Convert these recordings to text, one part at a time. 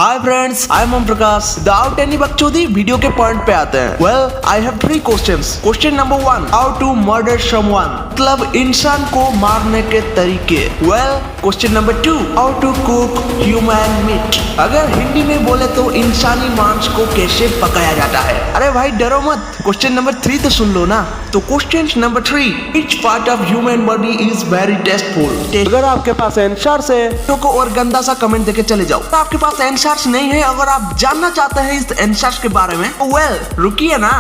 Hi friends, I am Om Prakash. Without any बकचोदी video के point पे आते हैं। Well, I have 3 questions. Question number 1, how to murder someone, मतलब इंसान को मारने के तरीके। Well, question number 2, how to cook human meat, अगर हिंदी में बोले तो इंसानी मांस को कैसे पकाया जाता है। अरे भाई डरो मत, क्वेश्चन नंबर 3 तो सुन लो ना। तो question number 3, which part of human body is very tasteful. अगर आपके पास आंसर्स है तो और गंदा सा कमेंट देके चले जाओ। तो आपके पास आंसर्स नहीं है, अगर आप जानना चाहते हैं इस आंसर्स के बारे में, वेल रुकिए ना,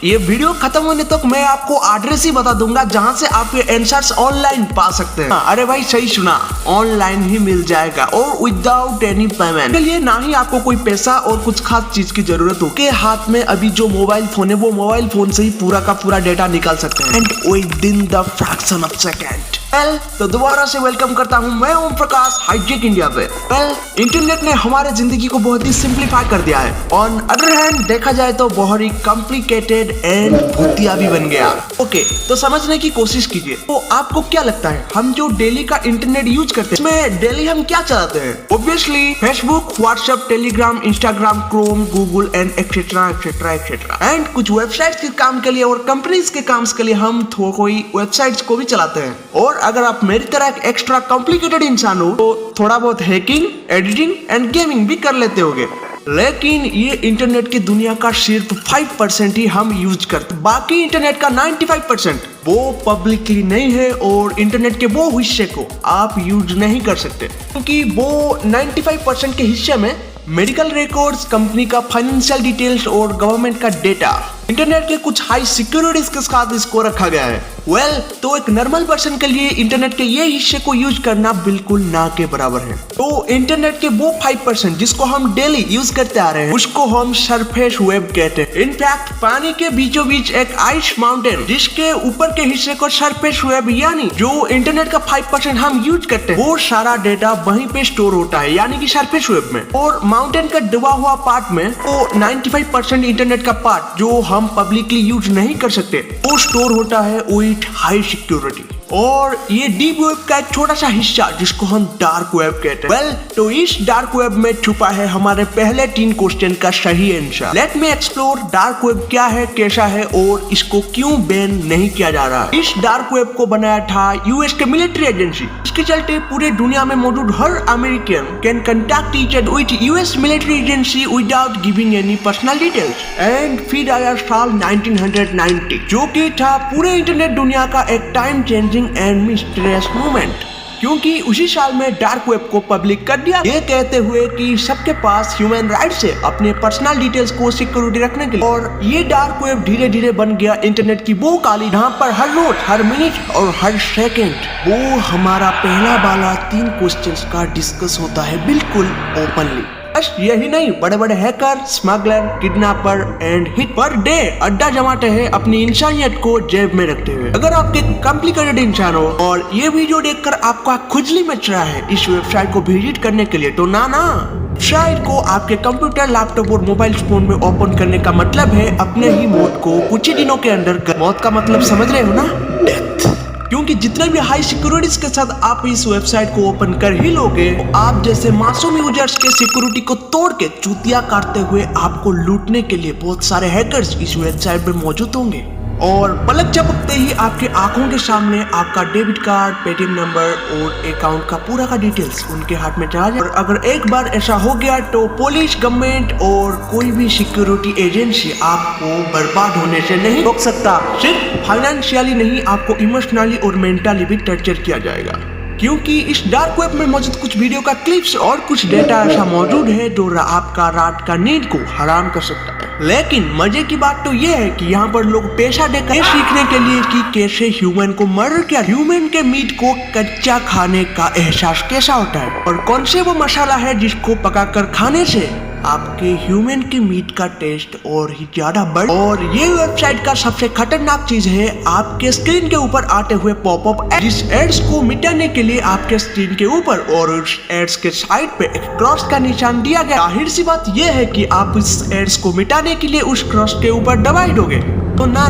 ये वीडियो खत्म होने तक मैं आपको एड्रेस ही बता दूंगा जहां से आप ये आंसर्स ऑनलाइन पा सकते हैं। अरे भाई सही सुना, ऑनलाइन ही मिल जाएगा और विदाउट एनी पेमेंट। इसके लिए ना ही आपको कोई पैसा और कुछ खास चीज की जरूरत हो। के हाथ में अभी जो मोबाइल फोन है वो मोबाइल फोन से ही पूरा का पूरा डेटा निकाल सकते हैं, and with in the fraction of second. Well, तो दोबारा से वेलकम करता हूं मैं ओम प्रकाश हाईटेक इंडिया पे। वेल, इंटरनेट ने हमारे जिंदगी को बहुत ही सिंप्लीफाई कर दिया है। ऑन अदर हैंड देखा जाए तो बहुत ही कॉम्प्लिकेटेड एंड भूतिया भी बन गया। ओके, तो समझने की कोशिश कीजिए। तो आपको क्या लगता है हम जो डेली का इंटरनेट यूज करते हैं इसमें डेली हम क्या चलाते हैं? Obviously Facebook, WhatsApp, Telegram, Instagram, Chrome, Google and etcetera etcetera etcetera. And कुछ वेबसाइट्स के काम के लिए और कंपनीज के काम के लिए हम कोई वेबसाइट्स को भी चलाते हैं। और अगर आप मेरी तरह एक एक्स्ट्रा कॉम्प्लिकेटेड इंसान हो तो थोड़ा बहुत हैकिंग, एडिटिंग एंड गेमिंग भी कर लेते होगे। लेकिन ये इंटरनेट की दुनिया का सिर्फ 5% ही हम यूज करते, बाकी इंटरनेट का 95% वो पब्लिकली नहीं है और इंटरनेट के वो हिस्से को आप यूज नहीं कर सकते, क्योंकि वो 95% के हिस्से में मेडिकल रिकॉर्ड्स, कंपनी का फाइनेंशियल डिटेल्स और गवर्नमेंट का डेटा, इंटरनेट के कुछ हाई सिक्योरिटीज के साथ इसको रखा गया है। वेल, तो एक नॉर्मल पर्सन के लिए इंटरनेट के ये हिस्से को यूज करना बिल्कुल ना के बराबर है। तो इंटरनेट के वो 5% जिसको हम डेली यूज करते आ रहे हैं उसको हम सरफेस वेब कहते हैं। इनफैक्ट पानी के बीचों बीच एक आइस माउंटेन जिसके ऊपर के हिस्से को सरफेस वेब यानी जो इंटरनेट का 5% हम यूज करते हैं वो सारा डेटा वहीं पे स्टोर होता है, यानी कि सरफेस वेब में। और माउंटेन का डूबा हुआ पार्ट में वो 95% इंटरनेट का पार्ट जो हम पब्लिकली यूज नहीं कर सकते वो स्टोर होता है विद हाई सिक्योरिटी। और ये डीप वेब का एक छोटा सा हिस्सा जिसको हम डार्क वेब कहते हैं। वेल, तो इस डार्क वेब में छुपा है हमारे पहले 3 क्वेश्चन का सही answer. Let me explore dark web क्या है, कैसा है और इसको क्यों बैन नहीं किया जा रहा है। इस डार्क वेब को बनाया था यूएस के मिलिट्री एजेंसी। इसके चलते पूरे दुनिया में मौजूद हर American can contact each other with US military agency without giving any personal details. And फिर आया साल 1990 जो कि था पूरे इंटरनेट दुनिया का एक time changing and mysterious moment, क्योंकि उसी साल में डार्क वेब को पब्लिक कर दिया, ये कहते हुए कि सबके पास ह्यूमन राइट्स है अपने पर्सनल डिटेल्स को सिक्योरिटी रखने के लिए। और ये डार्क वेब धीरे धीरे बन गया इंटरनेट की वो काली जहां पर हर रोज, हर मिनट और हर सेकंड वो हमारा पहला वाला 3 क्वेश्चंस का डिस्कस होता है बिल्कुल ओपनली। बस यही नहीं, बड़े बड़े hacker, smuggler, kidnapper and hit per day अड्डा जमाते हैं अपनी इंसानियत को जेब में रखते हुए। अगर आपके कॉम्प्लिकेटेड इंसान हो और ये वीडियो देखकर आपका खुजली मच रहा है इस वेबसाइट को विजिट करने के लिए, तो ना वेबसाइट को आपके कंप्यूटर, लैपटॉप और मोबाइल फोन में ओपन करने का मतलब है अपने ही मौत को कुछ ही दिनों के अंदर। मौत का मतलब समझ रहे हो ना? डेथ। क्योंकि जितने भी हाई सिक्योरिटीज के साथ आप इस वेबसाइट को ओपन कर ही लोगे तो आप जैसे मासूम यूजर्स के सिक्योरिटी को तोड़ के चूतिया काटते हुए आपको लूटने के लिए बहुत सारे हैकर्स इस वेबसाइट पे मौजूद होंगे। और पलक झपकते ही आपके आंखों के सामने आपका डेबिट कार्ड, पेटीएम नंबर और अकाउंट का पूरा का डिटेल्स उनके हाथ में चला जाए। और अगर एक बार ऐसा हो गया तो पुलिस, गवर्नमेंट और कोई भी सिक्योरिटी एजेंसी आपको बर्बाद होने से नहीं रोक सकता। सिर्फ फाइनेंशियली नहीं, आपको इमोशनली और मेंटली भी टर्चर किया जाएगा, क्योंकि इस डार्क वेब में मौजूद कुछ वीडियो का क्लिप्स और कुछ डेटा ऐसा मौजूद है जो आपका रात का नींद को हराम कर सकता है। लेकिन मजे की बात तो ये है कि यहाँ पर लोग पैसा देकर ये सीखने के लिए कि कैसे ह्यूमन को मर्डर किया, ह्यूमन के मीट को कच्चा खाने का एहसास कैसा होता है और कौन से वो मसाला है जिसको पकाकर खाने से आपके ह्यूमन की मीट का टेस्ट और ही ज्यादा बढ़। और ये वेबसाइट का सबसे खतरनाक चीज है आपके स्क्रीन के ऊपर आते हुए पॉपअप जिस एड्स को मिटाने के लिए आपके स्क्रीन के ऊपर और उस एड्स के साइड पे एक क्रॉस का निशान दिया गया। जाहिर सी बात ये है कि आप इस एड्स को मिटाने के लिए उस क्रॉस के ऊपर दबाई दोगे। तो ना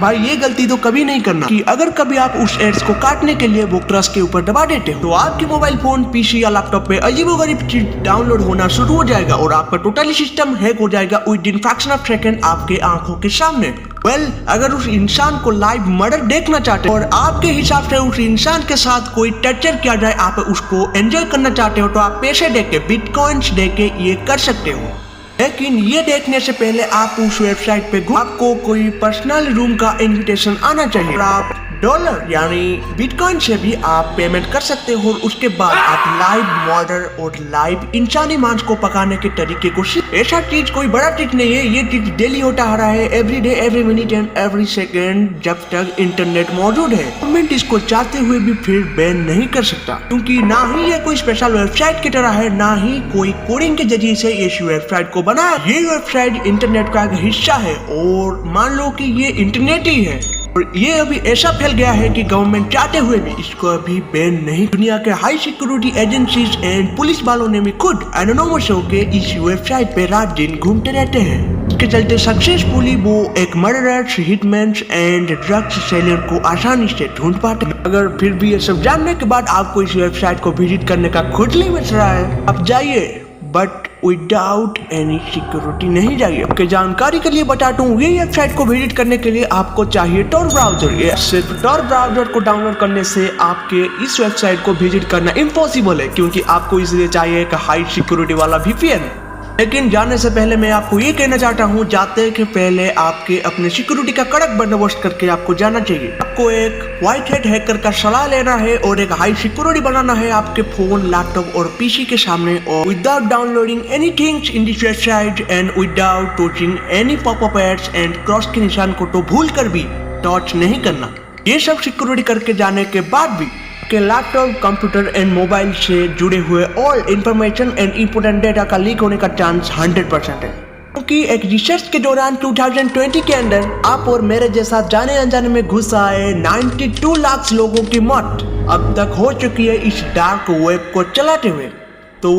भाई, ये गलती तो कभी नहीं करना कि अगर कभी आप उस एड्स को काटने के लिए वो क्रॉस के ऊपर दबा देते हो तो आपके मोबाइल फोन, पीसी या लैपटॉप पे अजीबोगरीब चीज डाउनलोड होना शुरू हो जाएगा और आपका टोटली सिस्टम हैक हो जाएगा with in fraction of second आपके आंखों के सामने। अगर उस इंसान को लाइव मर्डर देखना चाहते हो और आपके हिसाब से उस इंसान के साथ कोई टर्चर किया जाए, आप उसको एंजॉय करना चाहते हो, तो आप पैसे देके, बिटकॉइंस देके ये कर सकते हो। लेकिन ये देखने से पहले आप उस वेबसाइट पे आपको कोई पर्सनल रूम का इनविटेशन आना चाहिए। आप डॉलर यानी बिटकॉइन से भी आप पेमेंट कर सकते हो और उसके बाद आप लाइव मर्डर और लाइव इंसानी मांस को पकाने के तरीके को सीख। ऐसा चीज कोई बड़ा चीज नहीं है, ये चीज डेली होता आ रहा है, every day, every minute and every second जब तक इंटरनेट मौजूद है। गवर्नमेंट इसको चाहते हुए भी फिर बैन नहीं कर सकता, क्योंकि ना ही ये कोई स्पेशल वेबसाइट की तरह है, ना ही कोई कोडिंग के जरिए से इस वेबसाइट को बनाया। ये वेबसाइट इंटरनेट का एक हिस्सा है और मान लो कि ये इंटरनेट ही है और ये अभी ऐसा फैल गया है कि गवर्नमेंट चाहते हुए भी इसको अभी बैन नहीं। दुनिया के high security agencies and police वालों ने भी खुद एनोनिमस होके इस वेबसाइट पे रात दिन घूमते रहते हैं। इसके चलते सक्सेसफुली वो एक murderers, Hitman's and drugs seller को आसानी से ढूंढ पाते हैं। अगर फिर भी ये सब जानने के बाद आपको इस वेबसाइट को विजिट करने का खुद नहीं बच रहा है, आप जाइए, बट विदाउट एनी सिक्योरिटी नहीं जाइए। आपके जानकारी के लिए बता दूं, ये वेबसाइट को विजिट करने के लिए आपको चाहिए टॉर ब्राउजर। ये सिर्फ टॉर ब्राउजर को डाउनलोड करने से आपके इस वेबसाइट को विजिट करना इम्पॉसिबल है, क्योंकि आपको इसलिए चाहिए एक हाई सिक्योरिटी वाला VPN। लेकिन जाने से पहले मैं आपको ये कहना चाहता हूँ, जाते के पहले आपके अपने सिक्योरिटी का कड़क बंदोबस्त करके आपको जाना चाहिए। आपको एक व्हाइट हैट हैकर का सलाह लेना है और एक हाई सिक्योरिटी बनाना है आपके फोन, लैपटॉप और पीसी के सामने, और without downloading anything in this website and without touching any popup ads and cross के निशान को तो भूल कर भी टच नहीं करना। ये सब सिक्योरिटी करके जाने के बाद भी के लैपटॉप, कंप्यूटर एंड मोबाइल से जुड़े हुए all information and important data का लीक होने का चांस 100% है, क्योंकि एक रिसर्च के दौरान 2020 के अंदर आप और मेरे जैसा जाने अनजाने में घुस आए 92 लाख लोगों की मौत अब तक हो चुकी है इस डार्क वेब को चलाते हुए। तो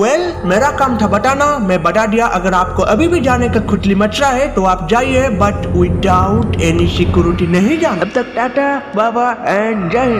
मेरा काम था बताना, मैं बता दिया। अगर आपको अभी भी जाने का खुजली मच रहा है तो आप जाइए, बट विदाउट एनी सिक्योरिटी नहीं जाना। अब तक टाटा, बाबा एंड जय हिंद।